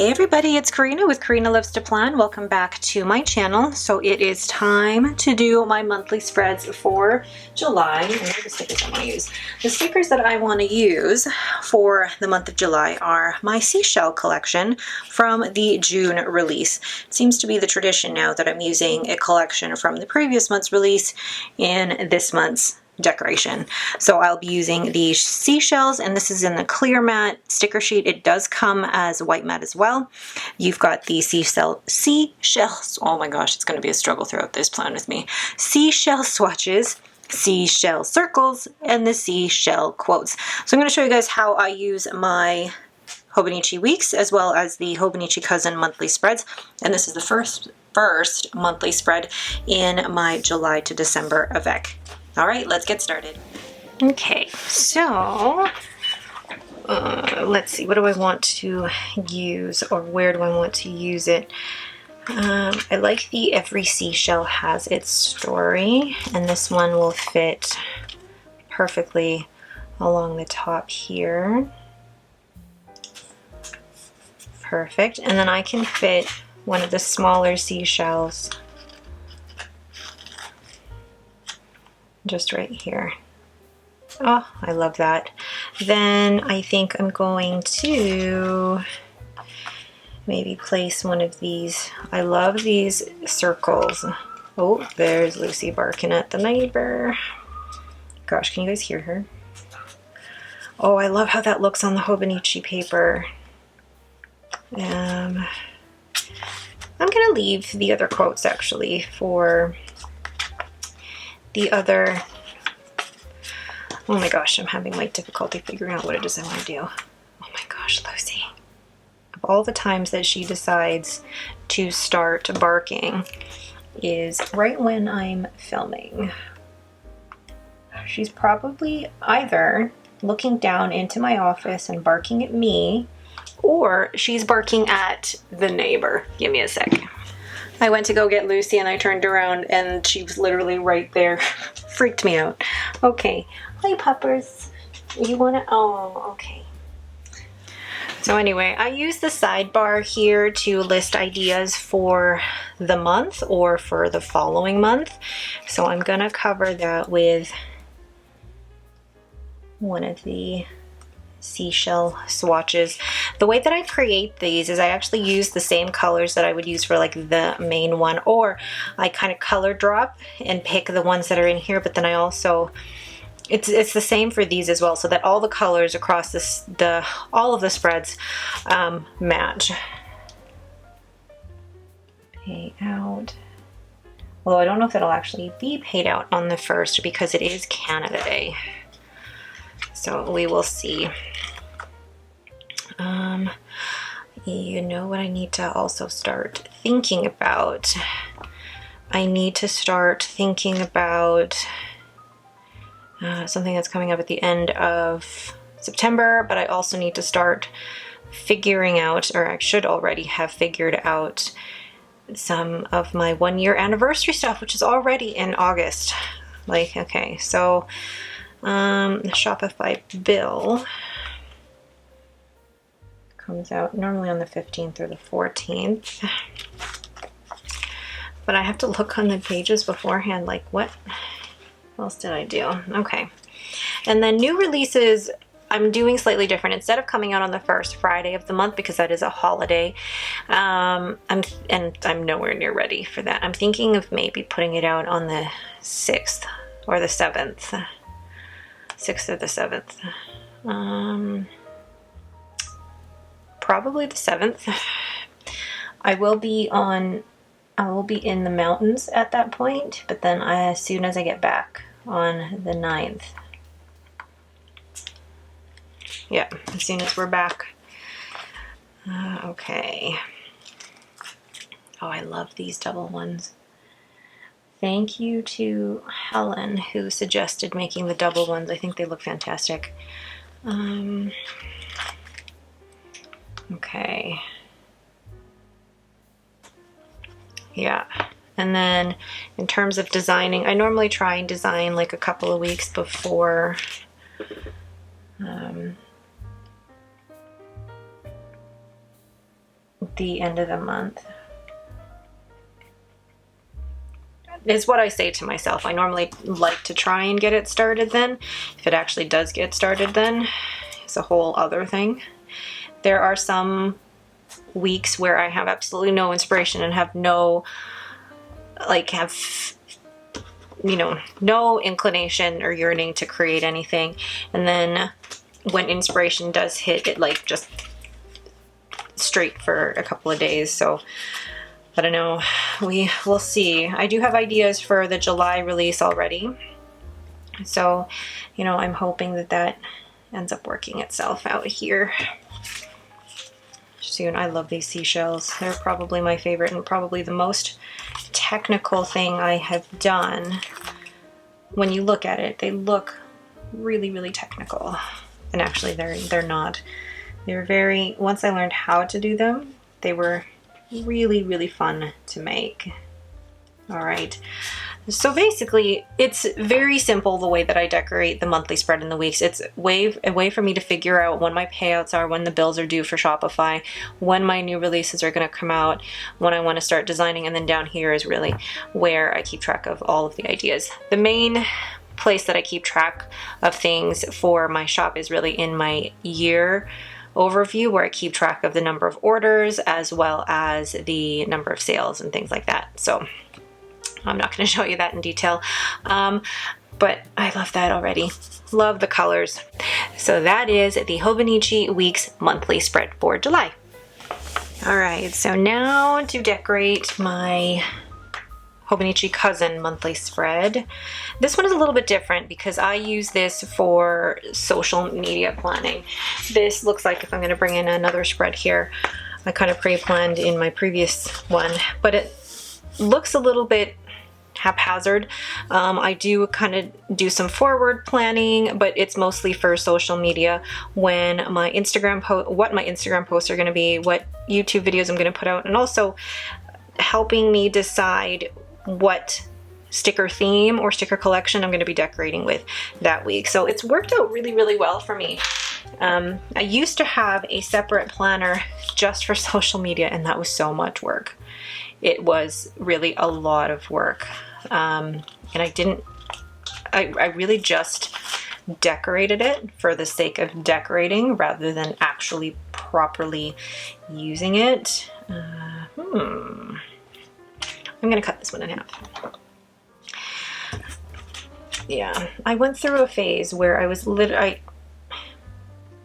Hey everybody, it's Karina with Karina Loves to Plan. Welcome back to my channel. So it is time to do my monthly spreads for July. And what are the stickers I want to use? The stickers that I want to use for the month of July are my seashell collection from the June release. It seems to be the tradition now that I'm using a collection from the previous month's release in this month's decoration. So I'll be using the seashells, and this is in the clear matte sticker sheet. It does come as white matte as well. You've got the seashells. Oh my gosh, it's going to be a struggle throughout this plan with me. Seashell swatches, seashell circles, and the seashell quotes. So I'm going to show you guys how I use my Hobonichi weeks as well as the Hobonichi cousin monthly spreads. And this is the first monthly spread in my July to December avec. All right, let's get started. Okay, so let's see, what do I want to use, or where do I want to use it? I like the every seashell has its story, and this one will fit perfectly along the top here. Perfect, and then I can fit one of the smaller seashells just right here. Oh, I love that. Then I think I'm going to maybe place one of these. I love these circles. Oh, there's Lucy barking at the neighbor. Gosh, can you guys hear her? Oh, I love how that looks on the Hobonichi paper. I'm gonna leave the other quotes actually for the other. Oh my gosh, I'm having like difficulty figuring out what it is I want to do. Oh my gosh, Lucy. Of all the times that she decides to start barking is right when I'm filming. She's probably either looking down into my office and barking at me, or she's barking at the neighbor. Give me a sec. I went to go get Lucy and I turned around and she was literally right there. Freaked me out. Okay. Hi, puppers. You want to... Oh, okay. So anyway, I use the sidebar here to list ideas for the month or for the following month. So I'm going to cover that with one of the seashell swatches. The way that I create these is I actually use the same colors that I would use for like the main one, or I kind of color drop and pick the ones that are in here, but then I also, it's the same for these as well, so that all the colors across this, all of the spreads match. Pay out. Although I don't know if it'll actually be paid out on the 1st because it is Canada Day. So we will see. You know what I need to also start thinking about? I need to start thinking about something that's coming up at the end of September, but I also need to start figuring out, or I should already have figured out, some of my 1-year anniversary stuff, which is already in August. Like, okay, so the Shopify bill comes out normally on the 15th or the 14th, but I have to look on the pages beforehand, like what else did I do? Okay, and then new releases I'm doing slightly different. Instead of coming out on the first Friday of the month, because that is a holiday, I'm nowhere near ready for that. I'm thinking of maybe putting it out on the 6th or the 7th. 6th or the 7th. Probably the 7th. I will be in the mountains at that point, but then as soon as I get back on the 9th. Yeah, as soon as we're back. Okay. Oh, I love these double ones. Thank you to Helen who suggested making the double ones. I think they look fantastic. Okay. Yeah. And then in terms of designing, I normally try and design like a couple of weeks before the end of the month. Is what I say to myself. I normally like to try and get it started then. If it actually does get started then, it's a whole other thing. There are some weeks where I have absolutely no inspiration and have no, you know, no inclination or yearning to create anything. And then when inspiration does hit, it like just straight for a couple of days. So I don't know, we will see. I do have ideas for the July release already. So, you know, I'm hoping that that ends up working itself out here soon. I love these seashells. They're probably my favorite and probably the most technical thing I have done. When you look at it, they look really, really technical. And actually they're not. They're very, once I learned how to do them, they were really, really fun to make. All right. So basically, it's very simple the way that I decorate the monthly spread and the weeks. It's a way for me to figure out when my payouts are, when the bills are due for Shopify, when my new releases are going to come out, when I want to start designing, and then down here is really where I keep track of all of the ideas. The main place that I keep track of things for my shop is really in my year overview, where I keep track of the number of orders as well as the number of sales and things like that. So I'm not going to show you that in detail, but I love that already. Love the colors. So that is the Hobonichi Weeks monthly spread for July. All right, so now to decorate my Hobonichi Cousin monthly spread. This one is a little bit different because I use this for social media planning. This looks like, if I'm going to bring in another spread here, I kind of pre-planned in my previous one, but it looks a little bit haphazard. I do kind of do some forward planning, but it's mostly for social media. When my Instagram what my Instagram posts are going to be, what YouTube videos I'm going to put out, and also helping me decide what sticker theme or sticker collection I'm going to be decorating with that week. So it's worked out really, really well for me. I used to have a separate planner just for social media, and that was so much work. It was really a lot of work. And I really just decorated it for the sake of decorating rather than actually properly using it. I'm gonna cut this one in half. Yeah, I went through a phase where I was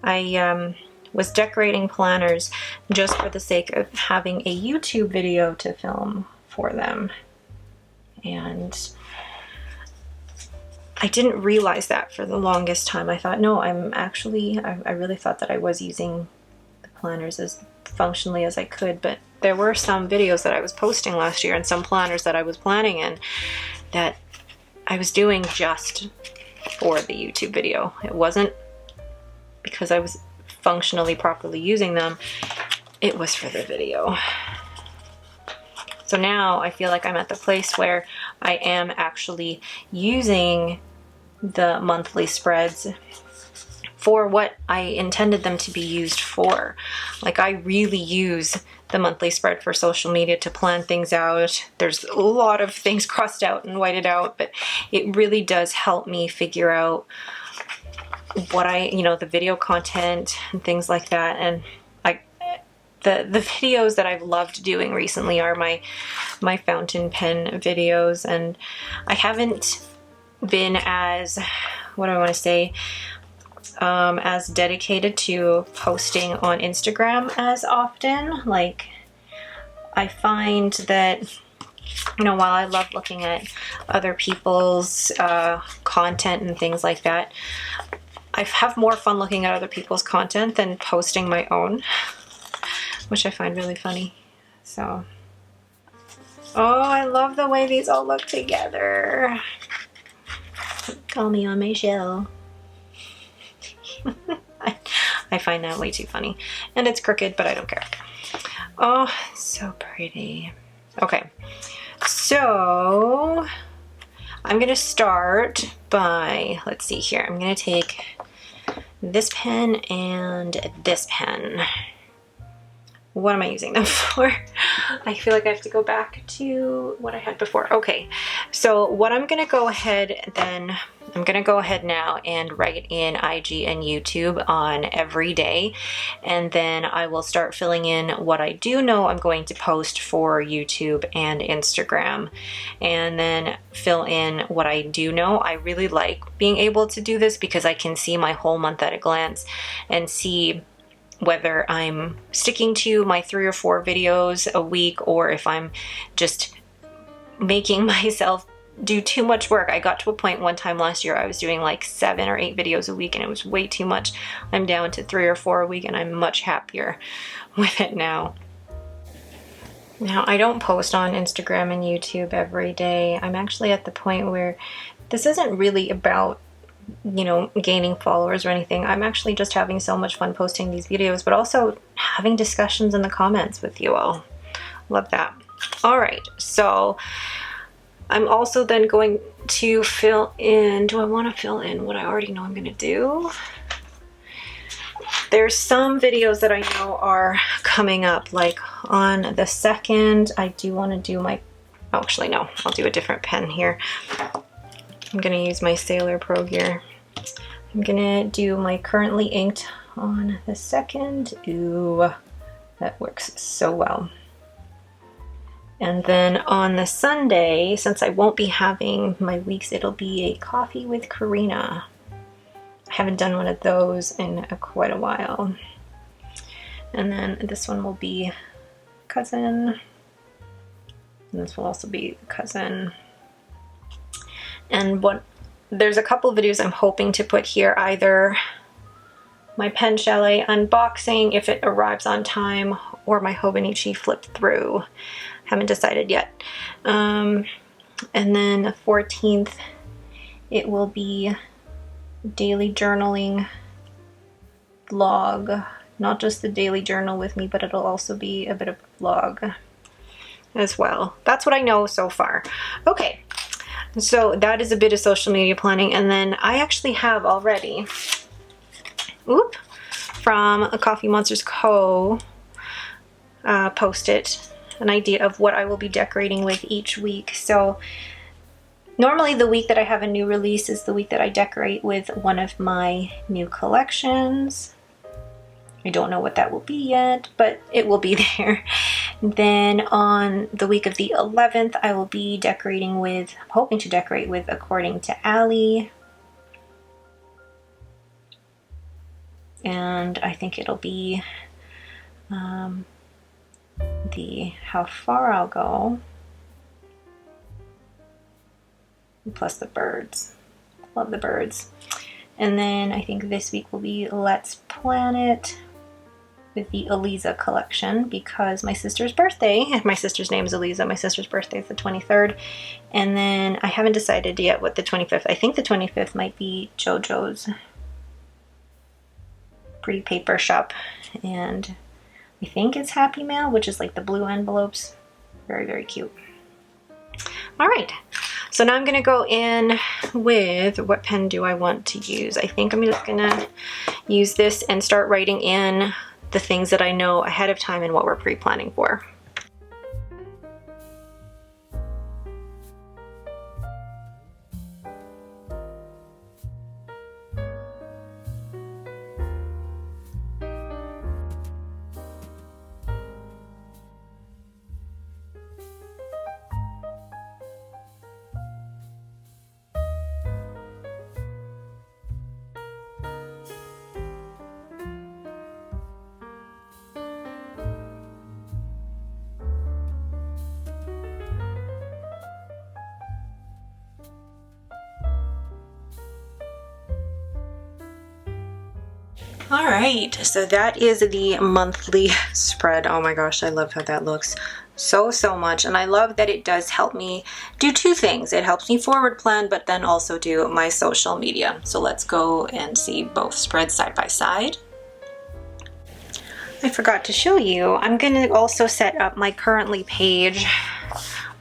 I was decorating planners just for the sake of having a YouTube video to film for them. And I didn't realize that for the longest time. I thought, no, I really thought that I was using the planners as functionally as I could, but there were some videos that I was posting last year and some planners that I was planning in that I was doing just for the YouTube video. It wasn't because I was functionally properly using them, it was for the video. So now I feel like I'm at the place where I am actually using the monthly spreads for what I intended them to be used for. Like, I really use the monthly spread for social media to plan things out. There's a lot of things crossed out and whited out, but it really does help me figure out what the video content and things like that. And the videos that I've loved doing recently are my fountain pen videos, and I haven't been as, what do I want to say, as dedicated to posting on Instagram as often. Like, I find that, while I love looking at other people's content and things like that, I have more fun looking at other people's content than posting my own, which I find really funny. So, oh, I love the way these all look together. Call me on my shell. I find that way too funny. And it's crooked, but I don't care. Oh, so pretty. Okay, so I'm gonna start by, let's see here, I'm gonna take this pen and this pen. what am I using them for? I feel like I have to go back to what I had before. Okay, so what I'm gonna go ahead then, I'm gonna go ahead now and write in IG and YouTube on every day, and then I will start filling in what I do know I'm going to post for YouTube and Instagram, and then fill in what I do know. I really like being able to do this because I can see my whole month at a glance and see whether I'm sticking to my 3 or 4 videos a week, or if I'm just making myself do too much work. I got to a point one time last year I was doing like 7 or 8 videos a week and it was way too much. I'm down to 3 or 4 a week and I'm much happier with it now. Now, I don't post on Instagram and YouTube every day. I'm actually at the point where this isn't really about, you know, gaining followers or anything. I'm actually just having so much fun posting these videos, but also having discussions in the comments with you all. Love that. All right, so I'm also then going to fill in, do I want to fill in what I already know I'm going to do? There's some videos that I know are coming up, like on the 2nd, I do want to do my, oh, actually no, I'll do a different pen here. I'm going to use my Sailor Pro Gear. I'm going to do my currently inked on the 2nd. Ooh, that works so well. And then on the Sunday, since I won't be having my weeks, it'll be a coffee with Karina. I haven't done one of those in quite a while. And then this one will be cousin. And this will also be cousin. And there's a couple of videos I'm hoping to put here, either my PenChalet unboxing if it arrives on time, or my Hobonichi flip through. Haven't decided yet. And then the 14th, it will be daily journaling vlog. Not just the daily journal with me, but it'll also be a bit of a vlog as well. That's what I know so far. Okay. So that is a bit of social media planning, and then I actually have already, from a Coffee Monsters Co. Posted an idea of what I will be decorating with each week. So normally the week that I have a new release is the week that I decorate with one of my new collections. I don't know what that will be yet, but it will be there. Then on the week of the 11th, I will be decorating with, hoping to decorate with According to Allie. And I think it'll be the How Far I'll Go, plus the birds. Love the birds. And then I think this week will be Let's Plan It with the Eliza collection, because my sister's birthday, my sister's name is Eliza, my sister's birthday is the 23rd, and then I haven't decided yet what the 25th, I think the 25th might be JoJo's Pretty Paper Shop, and I think it's Happy Mail, which is like the blue envelopes. Very, very cute. All right, so now I'm gonna go in with, what pen do I want to use? I think I'm just gonna use this and start writing in the things that I know ahead of time and what we're pre-planning for. All right, so that is the monthly spread. Oh my gosh, I love how that looks so much, and I love that it does help me do two things. It helps me forward plan, but then also do my social media. So let's go and see both spreads side by side. I forgot to show you, I'm gonna also set up my currently page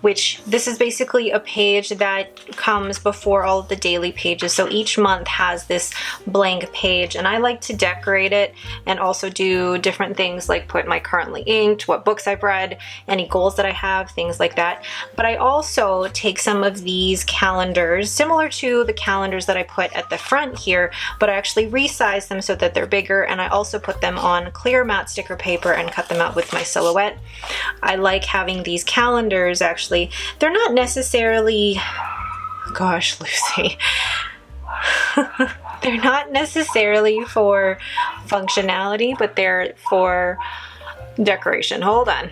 which this is basically a page that comes before all of the daily pages. So each month has this blank page, and I like to decorate it and also do different things like put my currently inked, what books I've read, any goals that I have, things like that. But I also take some of these calendars, similar to the calendars that I put at the front here, but I actually resize them so that they're bigger, and I also put them on clear matte sticker paper and cut them out with my silhouette. I like having these calendars. Actually, they're not necessarily, gosh, Lucy, they're not necessarily for functionality, but they're for decoration. Hold on.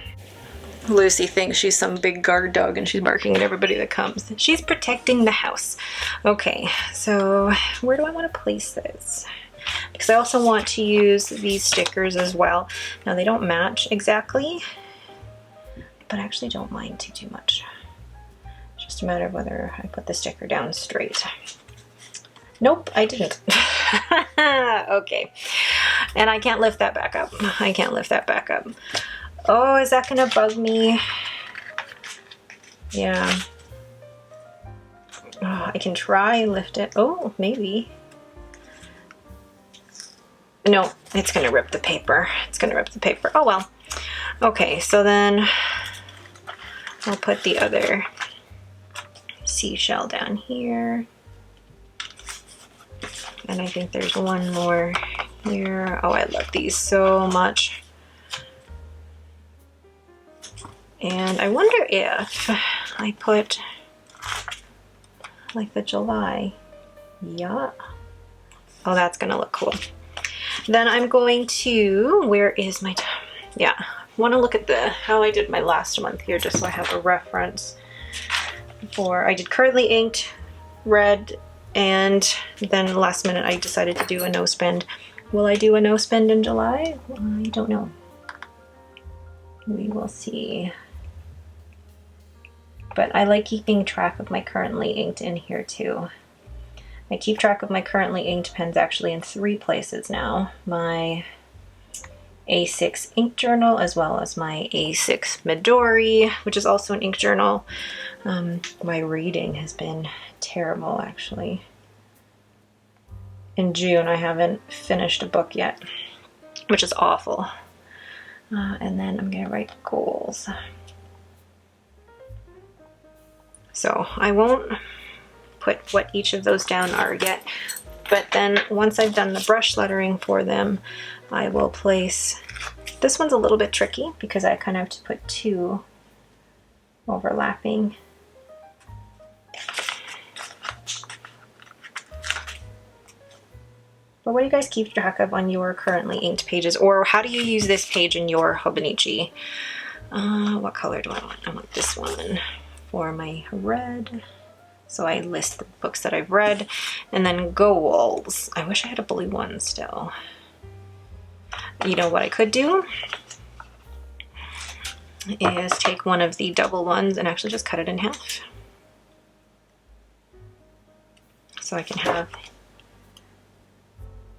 Lucy thinks she's some big guard dog and she's barking at everybody that comes. She's protecting the house. Okay, so where do I want to place this? Because I also want to use these stickers as well. Now they don't match exactly, but I actually don't mind too much. It's just a matter of whether I put the sticker down straight. Nope, I didn't. Okay, and I can't lift that back up. I can't lift that back up. Oh, is that gonna bug me? Yeah. Oh, I can try lift it. Oh, maybe. No, it's gonna rip the paper. It's gonna rip the paper. Oh well. Okay, so then I'll put the other seashell down here. And I think there's one more here. Oh, I love these so much. And I wonder if I put like the July. Yeah. Oh, that's gonna look cool. Then I'm going to, where is my, yeah, I want to look at how I did my last month here just so I have a reference. I did currently inked, red, and then last minute I decided to do a no spend. Will I do a no spend in July? I don't know. We will see. But I like keeping track of my currently inked in here too. I keep track of my currently inked pens actually in 3 places now. My A6 ink journal, as well as my A6 Midori, which is also an ink journal. My reading has been terrible actually. In June I haven't finished a book yet, which is awful. And then I'm gonna write goals. So I won't put what each of those down are yet, but then once I've done the brush lettering for them, I will place, this one's a little bit tricky because I kind of have to put 2 overlapping. But what do you guys keep track of on your currently inked pages, or how do you use this page in your Hobonichi? What color do I want? I want this one for my red. So I list the books that I've read, and then goals. I wish I had a blue one still. You know what I could do is take one of the double ones and actually just cut it in half. So I can have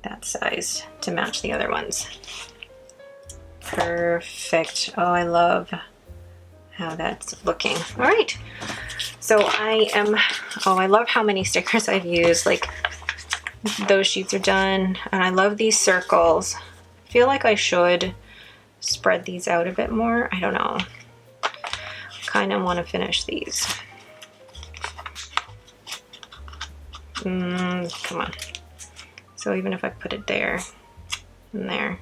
that size to match the other ones. Perfect. Oh, I love how that's looking. All right. So I love how many stickers I've used. Like those sheets are done, and I love these circles. I feel like I should spread these out a bit more. I don't know. Kind of want to finish these. Come on. So even if I put it there and there.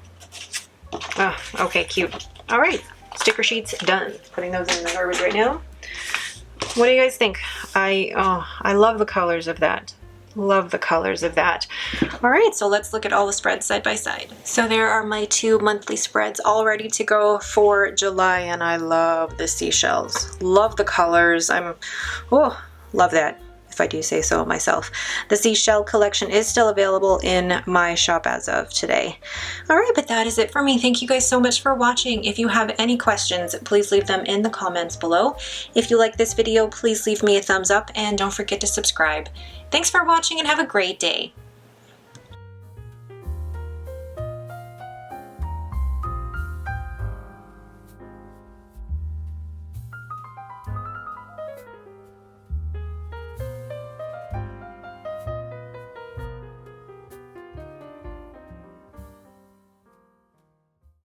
Oh, okay, cute. All right, sticker sheets done. Putting those in the garbage right now. What do you guys think? I love the colors of that. Love the colors of that. All right, so let's look at all the spreads side by side. So there are my 2 monthly spreads all ready to go for July, and I love the seashells. Love the colors. Love that, if I do say so myself. The seashell collection is still available in my shop as of today. All right, but that is it for me. Thank you guys so much for watching. If you have any questions, please leave them in the comments below. If you like this video, please leave me a thumbs up and don't forget to subscribe. Thanks for watching and have a great day.